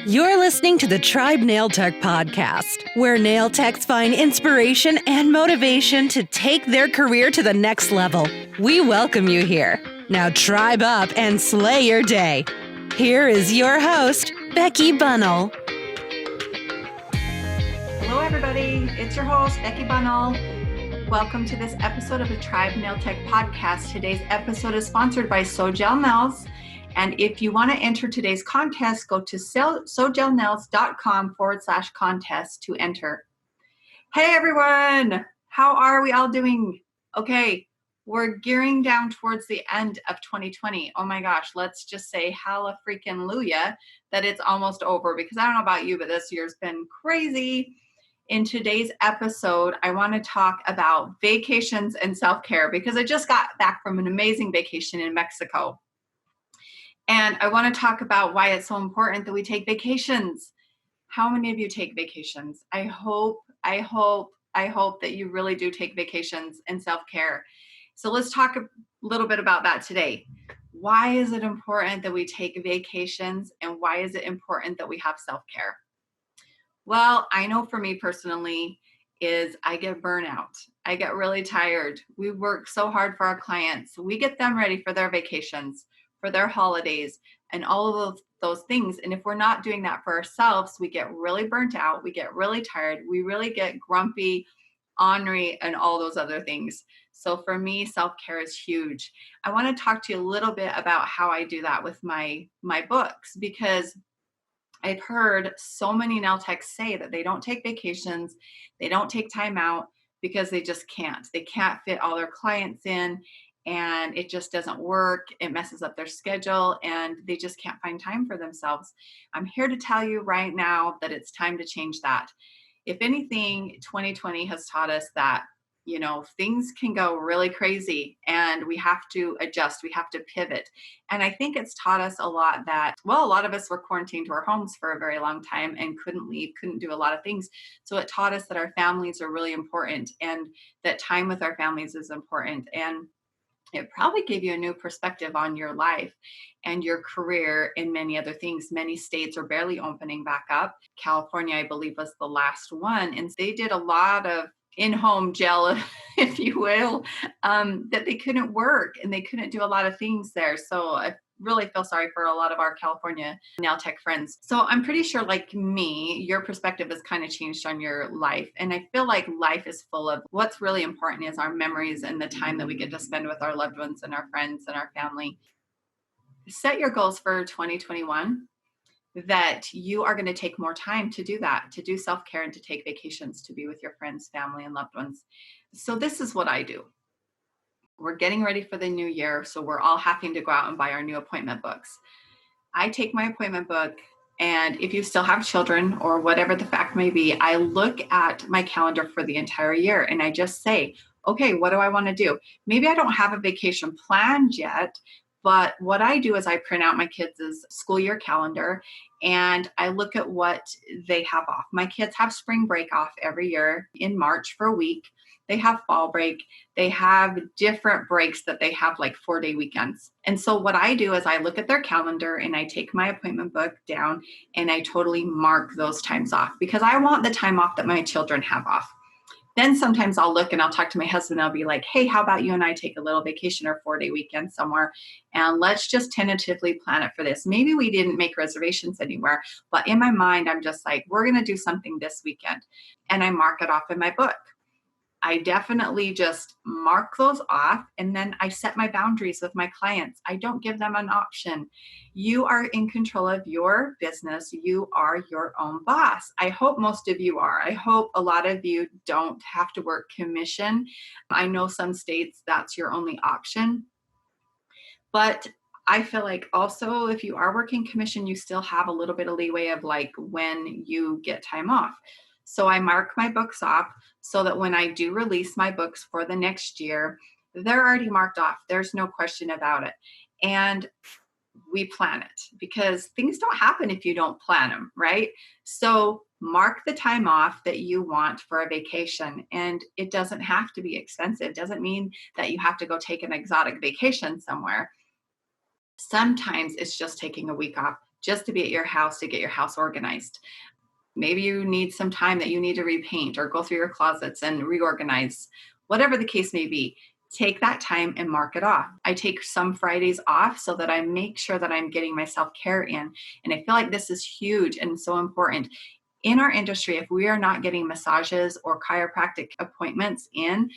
You're listening to the Tribe Nail Tech podcast, where nail techs find inspiration and motivation to take their career to the next level. We welcome you here. Now tribe up and slay your day. Here is your host, Becky Bunnell. Hello, everybody. It's your host, Becky Bunnell. Welcome to this episode of the Tribe Nail Tech podcast. Today's episode is sponsored by Sogel Nails. And if you want to enter today's contest, go to sogelnails.com/contest to enter. Hey, everyone. How are we all doing? Okay, we're gearing down towards the end of 2020. Oh my gosh, let's just say halla freaking Luya that it's almost over, because I don't know about you, but this year's been crazy. In today's episode, I want to talk about vacations and self-care, because I just got back from an amazing vacation in Mexico. And I want to talk about why it's so important that we take vacations. How many of you take vacations? I hope that you really do take vacations and self-care. So let's talk a little bit about that today. Why is it important that we take vacations, and why is it important that we have self-care? Well, I know for me personally is I get burnout. I get really tired. We work so hard for our clients. We get them ready for their vacations, for their holidays, and all of those things. And if we're not doing that for ourselves, we get really burnt out. We get really tired. We really get grumpy, ornery, and all those other things. So for me, self-care is huge. I want to talk to you a little bit about how I do that with my books, because I've heard so many nail techs say that they don't take vacations, they don't take time out because they just can't. They can't fit all their clients in, and it just doesn't work. It messes up their schedule, and they just can't find time for themselves. I'm here to tell you right now that it's time to change that. If anything, 2020 has taught us that, things can go really crazy, and we have to adjust. We have to pivot. And I think it's taught us a lot that, a lot of us were quarantined to our homes for a very long time and couldn't leave, couldn't do a lot of things. So it taught us that our families are really important, and that time with our families is important. And it probably gave you a new perspective on your life and your career and many other things. Many states are barely opening back up. California, I believe, was the last one. And they did a lot of in-home gel, if you will, that they couldn't work, and they couldn't do a lot of things there. So I really feel sorry for a lot of our California nail tech friends. So I'm pretty sure, like me, your perspective has kind of changed on your life. And I feel like life is full of what's really important is our memories and the time that we get to spend with our loved ones and our friends and our family. Set your goals for 2021 that you are going to take more time to do that, to do self-care and to take vacations, to be with your friends, family, and loved ones. So this is what I do. We're getting ready for the new year, so we're all having to go out and buy our new appointment books. I take my appointment book, and if you still have children or whatever the fact may be, I look at my calendar for the entire year, and I just say, okay, what do I want to do? Maybe I don't have a vacation planned yet, but what I do is I print out my kids' school year calendar, and I look at what they have off. My kids have spring break off every year in March for a week. They have fall break. They have different breaks that they have, like 4-day weekends. And so what I do is I look at their calendar, and I take my appointment book down, and I totally mark those times off, because I want the time off that my children have off. Then sometimes I'll look and I'll talk to my husband. I'll be like, hey, how about you and I take a little vacation or 4-day weekend somewhere, and let's just tentatively plan it for this. Maybe we didn't make reservations anywhere, but in my mind, I'm just like, we're going to do something this weekend. And I mark it off in my book. I definitely just mark those off, and then I set my boundaries with my clients. I don't give them an option. You are in control of your business. You are your own boss. I hope most of you are. I hope a lot of you don't have to work commission. I know some states that's your only option. But I feel like also if you are working commission, you still have a little bit of leeway of like when you get time off. So I mark my books off so that when I do release my books for the next year, they're already marked off. There's no question about it. And we plan it, because things don't happen if you don't plan them, right? So mark the time off that you want for a vacation. And it doesn't have to be expensive. It doesn't mean that you have to go take an exotic vacation somewhere. Sometimes it's just taking a week off just to be at your house to get your house organized. Maybe you need some time that you need to repaint or go through your closets and reorganize, whatever the case may be. Take that time and mark it off. I take some Fridays off so that I make sure that I'm getting my self-care in. And I feel like this is huge and so important. In our industry, if we are not getting massages or chiropractic appointments in,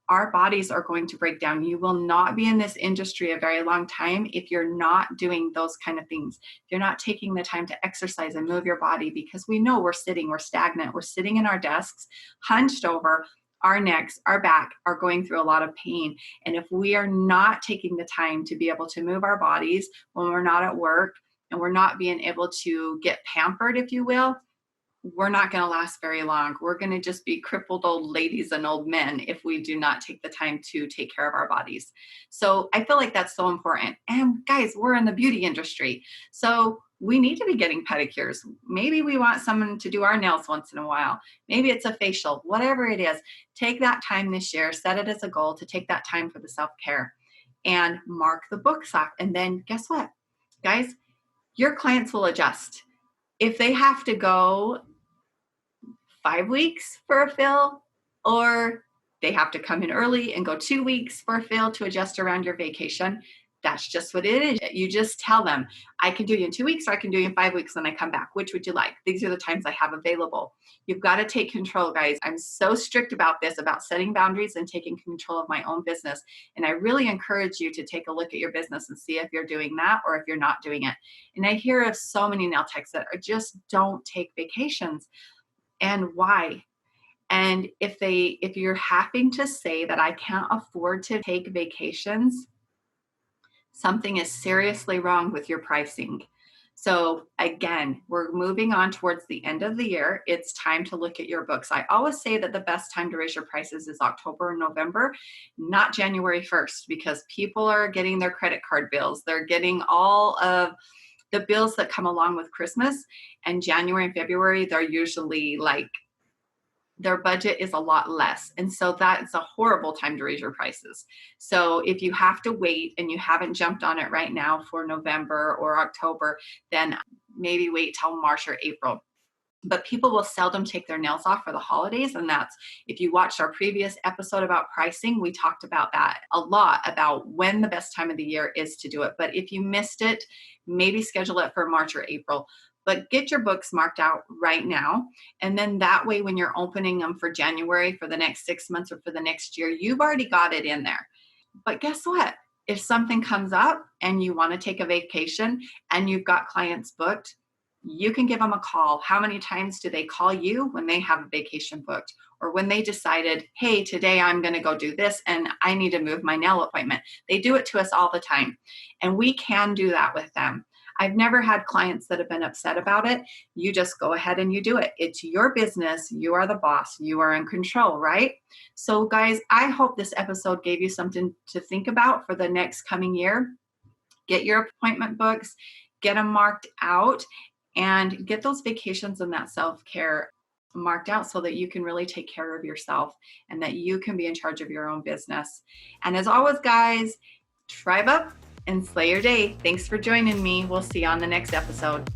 our bodies are going to break down. You will not be in this industry a very long time if you're not doing those kind of things. If you're not taking the time to exercise and move your body, because we know we're sitting, we're stagnant, we're sitting in our desks, hunched over, our necks, our back are going through a lot of pain. And if we are not taking the time to be able to move our bodies when we're not at work and we're not being able to get pampered, if you will, we're not going to last very long. We're going to just be crippled old ladies and old men if we do not take the time to take care of our bodies. So I feel like that's so important. And guys, we're in the beauty industry, so we need to be getting pedicures. Maybe we want someone to do our nails once in a while. Maybe it's a facial, whatever it is. Take that time this year, set it as a goal to take that time for the self-care and mark the books off. And then guess what, guys? Your clients will adjust. If they have to go 5 weeks for a fill, or they have to come in early and go 2 weeks for a fill to adjust around your vacation, that's just what it is. You just tell them, I can do you in 2 weeks, or I can do you in 5 weeks when I come back. Which would you like? These are the times I have available. You've got to take control, guys. I'm so strict about this, about setting boundaries and taking control of my own business. And I really encourage you to take a look at your business and see if you're doing that or if you're not doing it. And I hear of so many nail techs that just don't take vacations. And why? And if you're having to say that I can't afford to take vacations, something is seriously wrong with your pricing. So again, we're moving on towards the end of the year. It's time to look at your books. I always say that the best time to raise your prices is October and November, not January 1st, because people are getting their credit card bills. They're getting all of the bills that come along with Christmas. And January and February, they're usually like, their budget is a lot less. And so that's a horrible time to raise your prices. So if you have to wait and you haven't jumped on it right now for November or October, then maybe wait till March or April. But people will seldom take their nails off for the holidays. And that's, if you watched our previous episode about pricing, we talked about that a lot, about when the best time of the year is to do it. But if you missed it, maybe schedule it for March or April. But get your books marked out right now. And then that way, when you're opening them for January, for the next 6 months or for the next year, you've already got it in there. But guess what? If something comes up and you want to take a vacation and you've got clients booked, you can give them a call. How many times do they call you when they have a vacation booked, or when they decided, hey, today I'm going to go do this and I need to move my nail appointment? They do it to us all the time. And we can do that with them. I've never had clients that have been upset about it. You just go ahead and you do it. It's your business. You are the boss. You are in control, right? So guys, I hope this episode gave you something to think about for the next coming year. Get your appointment books, get them marked out, and get those vacations and that self-care marked out so that you can really take care of yourself and that you can be in charge of your own business. And as always, guys, tribe up and slay your day. Thanks for joining me. We'll see you on the next episode.